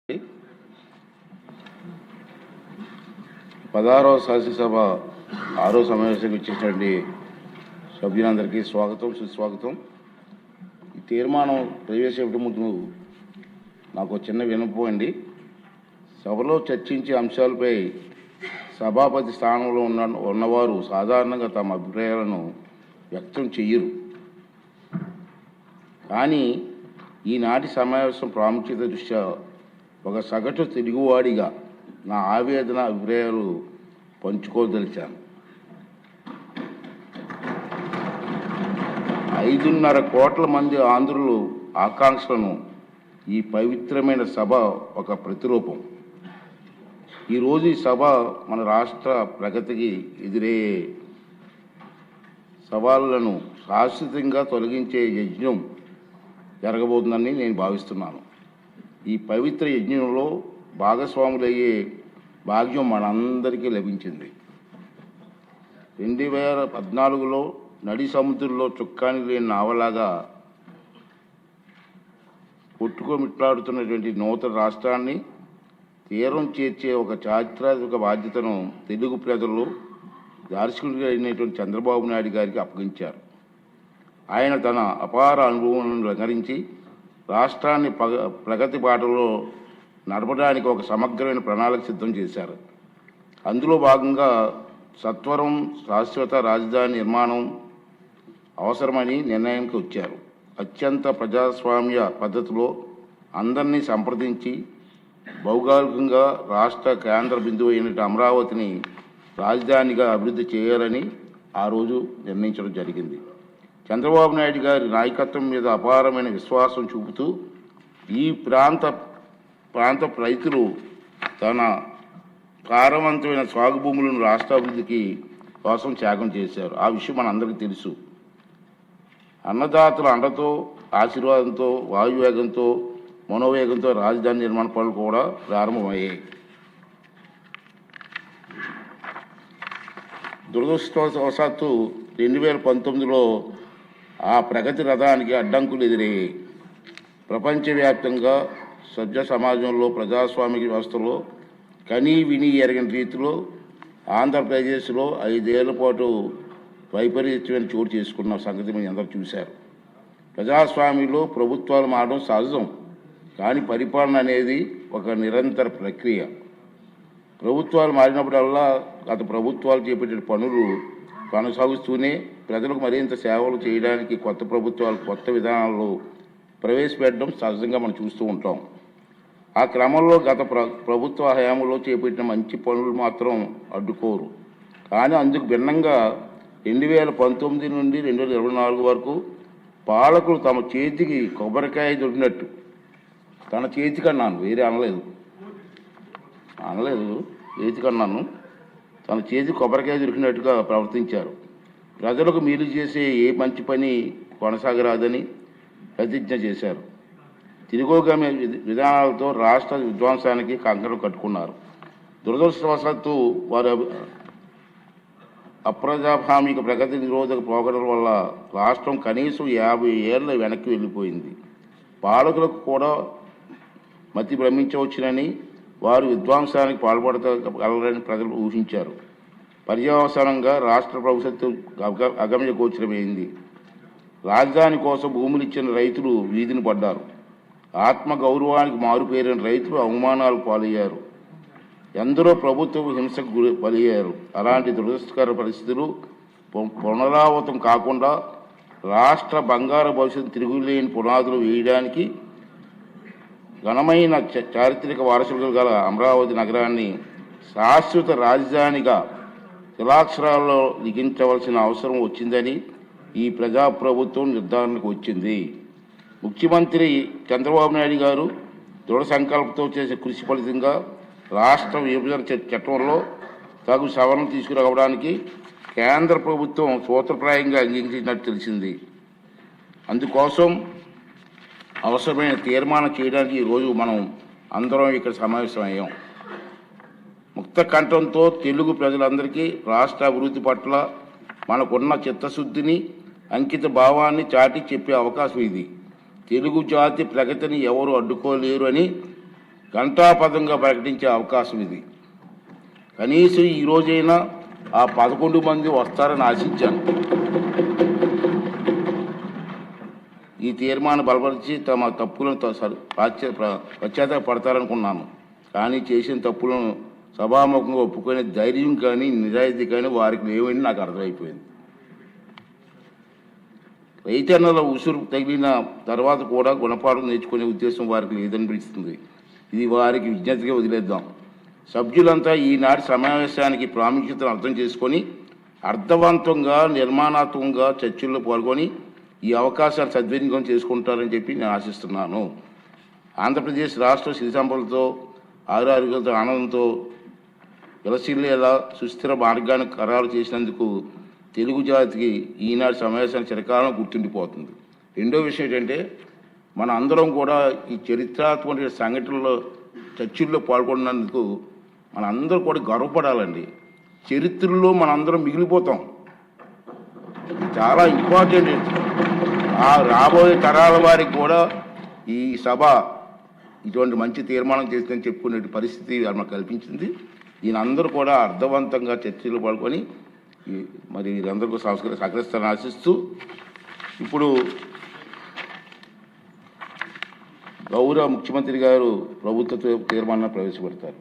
16వ శాసనసభ 6వ సమావేశానికి ఇచ్చేటువంటి సభ్యులందరికీ స్వాగతం, సుస్వాగతం. ఈ తీర్మానం ప్రవేశపెట్టే ముందు నాకు చిన్న విన్నపం అండి. సభలో చర్చించే అంశాలపై సభాపతి స్థానంలో ఉన్నవారు సాధారణంగా తమ అభిప్రాయాలను వ్యక్తం చెయ్యరు. కానీ ఈనాటి సమావేశం ప్రాముఖ్యత దృష్ట్యా ఒక సగటు తెలుగువాడిగా నా ఆవేదన, అభిప్రాయాలు పంచుకోదలిచాను. 5.5 కోట్ల మంది ఆంధ్రులు ఆకాంక్షలను ఈ పవిత్రమైన సభ ఒక ప్రతిరూపం. ఈరోజు ఈ సభ మన రాష్ట్ర ప్రగతికి ఎదురయ్యే సవాళ్లను శాశ్వతంగా తొలగించే యజ్ఞం జరగబోతుందని నేను భావిస్తున్నాను. ఈ పవిత్ర యజ్ఞంలో భాగస్వాములయ్యే భాగ్యం మనందరికీ లభించింది. 2014లో నడి సముద్రంలో చుక్కాని లేని నావలాగా కొట్టుకొమిట్లాడుతున్నటువంటి నూతన రాష్ట్రాన్ని తీరం చేర్చే ఒక చారిత్రాత్మక బాధ్యతను తెలుగు ప్రజలు దార్శనికుడిగా అయినటువంటి చంద్రబాబు నాయుడు గారికి అప్పగించారు. ఆయన తన అపార అనుభవాలను రంగరించి రాష్ట్రాన్ని ప్రగతి బాటలో నడపడానికి ఒక సమగ్రమైన ప్రణాళిక సిద్ధం చేశారు. అందులో భాగంగా సత్వరం శాశ్వత రాజధాని నిర్మాణం అవసరమని నిర్ణయానికి వచ్చారు. అత్యంత ప్రజాస్వామ్య పద్ధతిలో అందరినీ సంప్రదించి భౌగోళికంగా రాష్ట్ర కేంద్ర బిందువు అయిన అమరావతిని రాజధానిగా అభివృద్ధి చేయాలని ఆ రోజు నిర్ణయించడం జరిగింది. చంద్రబాబు నాయుడు గారి నాయకత్వం మీద అపారమైన విశ్వాసం చూపుతూ ఈ ప్రాంత రైతులు తన సారవంతమైన సాగు భూములను రాష్ట్రాభివృద్ధికి కోసం త్యాగం చేశారు. ఆ విషయం మనందరికీ తెలుసు. అన్నదాతల అండతో, ఆశీర్వాదంతో, వాయువేగంతో, మనోవేగంతో రాజధాని నిర్మాణ పనులు కూడా ప్రారంభమయ్యాయి. దురదృష్టవశాత్తు 2019లో ఆ ప్రగతి రథానికి అడ్డంకులు ఎదురయ్యాయి. ప్రపంచవ్యాప్తంగా సభ్య సమాజంలో, ప్రజాస్వామిక వ్యవస్థలో కనీ విని ఎరగని రీతిలో ఆంధ్రప్రదేశ్లో 5 ఏళ్ల పాటు వైపరీత్యమైన చోటు చేసుకున్న సంగతి మీరు అందరూ చూశారు. ప్రజాస్వామ్యంలో ప్రభుత్వాలు మారడం సహజం, కానీ పరిపాలన అనేది ఒక నిరంతర ప్రక్రియ. ప్రభుత్వాలు మారినప్పుడల్లా గత ప్రభుత్వాలు చేపట్టిన పనులు కొనసాగుతూనే ప్రజలకు మరింత సేవలు చేయడానికి కొత్త ప్రభుత్వాలు కొత్త విధానాలు ప్రవేశపెట్టడం సహజంగా మనం చూస్తూ ఉంటాం. ఆ క్రమంలో గత ప్రభుత్వ హయాంలో చేపట్టిన మంచి పనులు మాత్రం అడ్డుకోరు. కానీ అందుకు భిన్నంగా 2019 నుండి 2024 వరకు పాలకులు తమ చేతికి కొబ్బరికాయ దొరికినట్టు, తన చేతికి అన్నాను, వేరే అనలేదు, చేతికి అన్నాను, తన చేతికి కొబ్బరికాయ దొరికినట్టుగా ప్రవర్తించారు. ప్రజలకు మేలు చేసే ఏ మంచి పని కొనసాగరాదని ప్రతిజ్ఞ చేశారు. తిరోగమన విధానాలతో రాష్ట్ర విధ్వంసానికి కంకణం కట్టుకున్నారు. దురదృష్టవశాత్తు వారి అప్రజాస్వామిక ప్రగతి నిరోధక పోకడల వల్ల రాష్ట్రం కనీసం 50 ఏళ్ల వెనక్కి వెళ్ళిపోయింది. పాలకులకు కూడా మతి భ్రమించవచ్చునని, వారు విధ్వంసానికి పాల్పడగలరని ప్రజలు ఊహించారు. పర్యవసానంగా రాష్ట్ర భవిష్యత్తు అగమ్య గోచరమైంది. రాజధాని కోసం భూములు ఇచ్చిన రైతులు వీధిని పడ్డారు. ఆత్మ గౌరవానికి మారుపేరిన రైతులు అవమానాలు పాలయ్యారు. ఎందరో ప్రభుత్వ హింసకు బలయ్యారు. అలాంటి దురదృష్టకర పరిస్థితులు పునరావృతం కాకుండా రాష్ట్ర బంగారు భవిష్యత్తు తిరుగులేని పునాదులు వేయడానికి ఘనమైన చారిత్రక వారసులు గల అమరావతి నగరాన్ని శాశ్వత రాజధానిగా శిలాక్షరాల్లో లిఖించవలసిన అవసరం వచ్చిందని ఈ ప్రజాప్రభుత్వం నిర్ధారణకు వచ్చింది. ముఖ్యమంత్రి చంద్రబాబు నాయుడు గారు దృఢ సంకల్పంతో చేసే కృషి ఫలితంగా రాష్ట్ర విభజన చట్టంలో తగు సవరణ తీసుకురావడానికి కేంద్ర ప్రభుత్వం సూత్రప్రాయంగా అంగీకరించినట్టు తెలిసింది. అందుకోసం అవసరమైన తీర్మానం చేయడానికి ఈరోజు మనం అందరం ఇక్కడ సమావేశమయ్యాం. ముక్త కంఠంతో తెలుగు ప్రజలందరికీ రాష్ట్ర అభివృద్ధి పట్ల మనకున్న చిత్తశుద్ధిని, అంకిత భావాన్ని చాటి చెప్పే అవకాశం ఇది. తెలుగు జాతి ప్రగతిని ఎవరు అడ్డుకోలేరు అని ఘంటాపథంగా ప్రకటించే అవకాశం ఇది. కనీసం ఈ రోజైనా ఆ 11 మంది వస్తారని ఆశించాను. ఈ తీర్మానం బలపరిచి తమ తప్పులను పశ్చాత్తాపడతారనుకున్నాను. కానీ చేసిన తప్పులను సభాముఖంగా ఒప్పుకునే ధైర్యం కానీ నిజాయితీ కానీ వారికి లేవని నాకు అర్థమైపోయింది. రైతన్నల ఉసురు తగిలిన తర్వాత కూడా గుణపాఠం నేర్చుకునే ఉద్దేశం వారికి లేదనిపిస్తుంది. ఇది వారికి విజ్ఞతగా వదిలేద్దాం. సభ్యులంతా ఈనాటి సమావేశానికి ప్రాముఖ్యతను అర్థం చేసుకొని అర్థవంతంగా నిర్మాణాత్మకంగా చర్చల్లో పాల్గొని ఈ అవకాశాన్ని సద్వినియోగం చేసుకుంటారని చెప్పి నేను ఆశిస్తున్నాను. ఆంధ్రప్రదేశ్ రాష్ట్ర సిరి సంపదలతో ఆరోగ్యంతో ఆనందంతో విలసిల్లేలా సుస్థిర మార్గాన్ని ఖరారు చేసినందుకు తెలుగు జాతికి ఈనాటి సమావేశాన్ని చిరకాలం గుర్తుండిపోతుంది. రెండో విషయం ఏంటంటే మన అందరం కూడా ఈ చరిత్రాత్మక సంఘటనలో చర్చల్లో పాల్గొన్నందుకు మన అందరూ కూడా గర్వపడాలండి. చరిత్రలో మనందరం మిగిలిపోతాం. చాలా ఇంపార్టెంట్. ఆ రాబోయే తరాల వారికి కూడా ఈ సభ ఇటువంటి మంచి తీర్మానం చేసిందని చెప్పుకునే పరిస్థితి మనకు కల్పించింది. దీనందరూ కూడా అర్థవంతంగా చర్చలు పాల్గొని మరి వీరందరికీ సహకరిస్తారని ఆశిస్తూ ఇప్పుడు గౌరవ ముఖ్యమంత్రి గారు ప్రభుత్వ తీర్మానాన్ని ప్రవేశపెడతారు.